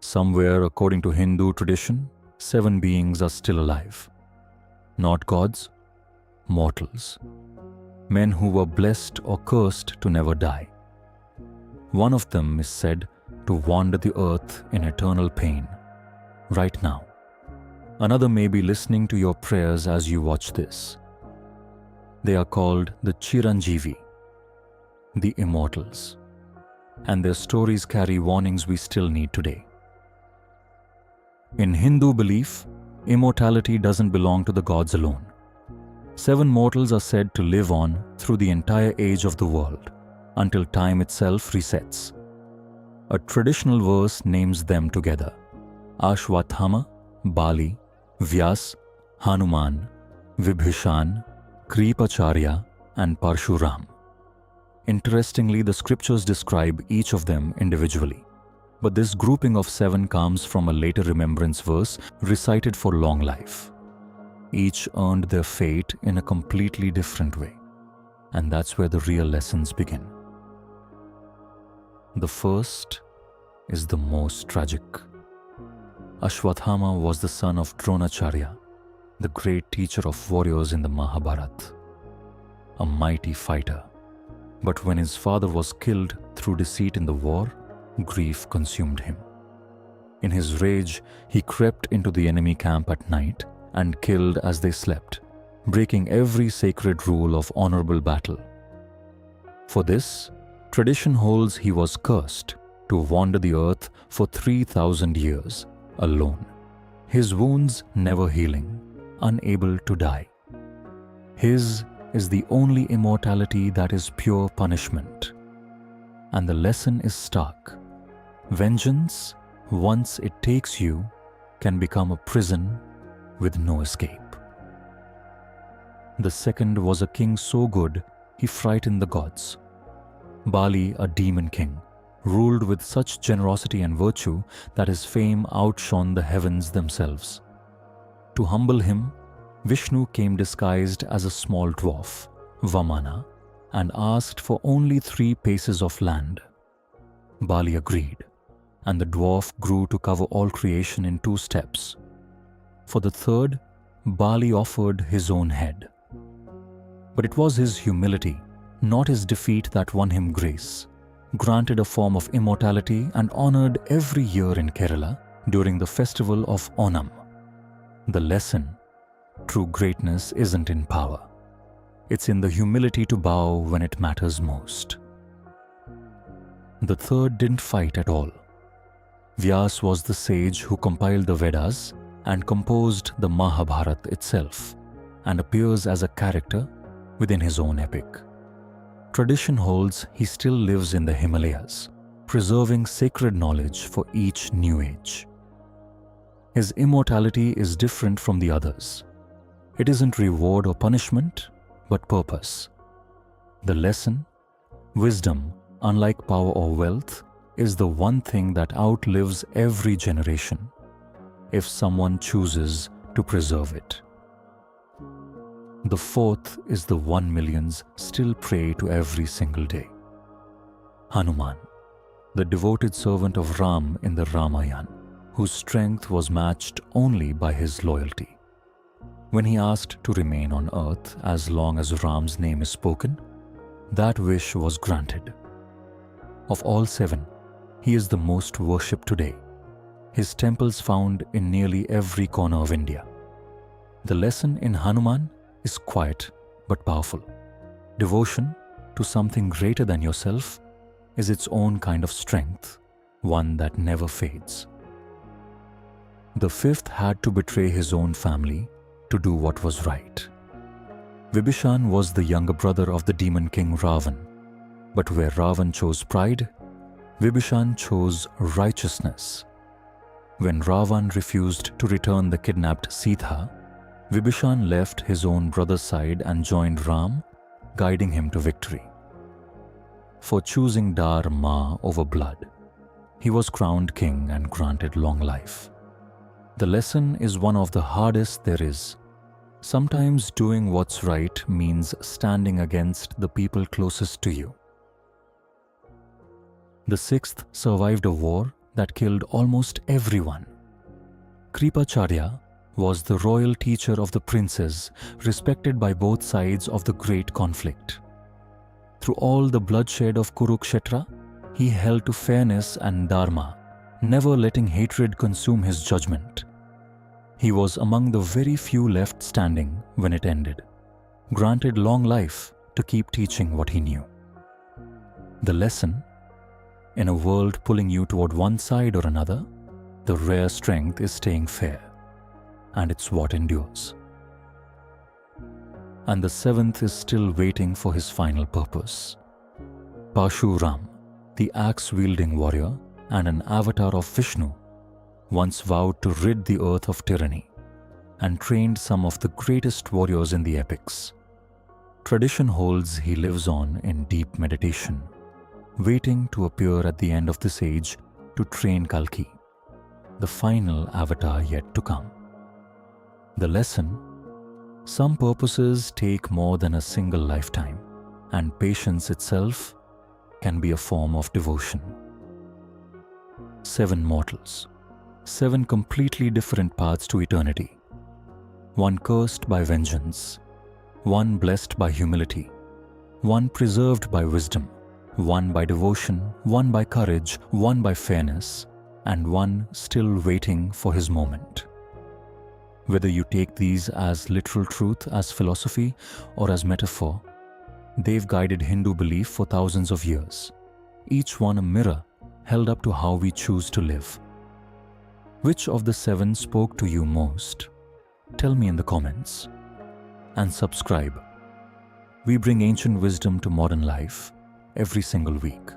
Somewhere, according to Hindu tradition, 7 beings are still alive. Not gods, mortals. Men who were blessed or cursed to never die. One of them is said to wander the earth in eternal pain, right now. Another may be listening to your prayers as you watch this. They are called the Chiranjeevi, the Immortals, and their stories carry warnings we still need today. In Hindu belief, immortality doesn't belong to the gods alone. 7 mortals are said to live on through the entire age of the world, until time itself resets. A traditional verse names them together: Ashwatthama, Bali, Vyasa, Hanuman, Vibhishana, Kripacharya, and Parashurama. Interestingly, the scriptures describe each of them individually. But this grouping of 7 comes from a later remembrance verse recited for long life. Each earned their fate in a completely different way. And that's where the real lessons begin. The first is the most tragic. Ashwatthama was the son of Dronacharya, the great teacher of warriors in the Mahabharata, a mighty fighter. But when his father was killed through deceit in the war, grief consumed him. In his rage, he crept into the enemy camp at night and killed as they slept, breaking every sacred rule of honorable battle. For this, tradition holds he was cursed to wander the earth for 3,000 years alone, his wounds never healing, unable to die. His is the only immortality that is pure punishment. And the lesson is stark. Vengeance, once it takes you, can become a prison with no escape. The second was a king so good he frightened the gods. Bali, a demon king, ruled with such generosity and virtue that his fame outshone the heavens themselves. To humble him, Vishnu came disguised as a small dwarf, Vamana, and asked for only 3 paces of land. Bali agreed, and the dwarf grew to cover all creation in 2 steps. For the third, Bali offered his own head. But it was his humility, not his defeat, that won him grace, granted a form of immortality, and honored every year in Kerala during the festival of Onam. The lesson: true greatness isn't in power. It's in the humility to bow when it matters most. The third didn't fight at all. Vyasa was the sage who compiled the Vedas and composed the Mahabharata itself, and appears as a character within his own epic. Tradition holds he still lives in the Himalayas, preserving sacred knowledge for each new age. His immortality is different from the others. It isn't reward or punishment, but purpose. The lesson: wisdom, unlike power or wealth, is the one thing that outlives every generation, if someone chooses to preserve it. The fourth is the one millions still pray to every single day. Hanuman, the devoted servant of Ram in the Ramayana, whose strength was matched only by his loyalty. When he asked to remain on earth as long as Ram's name is spoken, that wish was granted. Of all 7, he is the most worshipped today. His temples found in nearly every corner of India. The lesson in Hanuman is quiet but powerful. Devotion to something greater than yourself is its own kind of strength, one that never fades. The fifth had to betray his own family to do what was right. Vibhishana was the younger brother of the demon king Ravan, but where Ravan chose pride, Vibhishana chose righteousness. When Ravan refused to return the kidnapped Sita, Vibhishana left his own brother's side and joined Ram, guiding him to victory. For choosing Dharma over blood, he was crowned king and granted long life. The lesson is one of the hardest there is. Sometimes doing what's right means standing against the people closest to you. The sixth survived a war that killed almost everyone. Kripacharya was the royal teacher of the princes, respected by both sides of the great conflict. Through all the bloodshed of Kurukshetra, he held to fairness and dharma, never letting hatred consume his judgment. He was among the very few left standing when it ended, granted long life to keep teaching what he knew. The lesson: in a world pulling you toward one side or another, the rare strength is staying fair, and it's what endures. And the seventh is still waiting for his final purpose. Parashurama, the axe-wielding warrior and an avatar of Vishnu, once vowed to rid the earth of tyranny and trained some of the greatest warriors in the epics. Tradition holds he lives on in deep meditation, waiting to appear at the end of this age to train Kalki, the final avatar yet to come. The lesson: some purposes take more than a single lifetime, and patience itself can be a form of devotion. 7 mortals, 7 completely different paths to eternity. One cursed by vengeance, one blessed by humility, one preserved by wisdom, one by devotion, one by courage, one by fairness, and one still waiting for his moment. Whether you take these as literal truth, as philosophy, or as metaphor, they've guided Hindu belief for thousands of years, each one a mirror held up to how we choose to live. Which of the 7 spoke to you most? Tell me in the comments. And subscribe. We bring ancient wisdom to modern life every single week.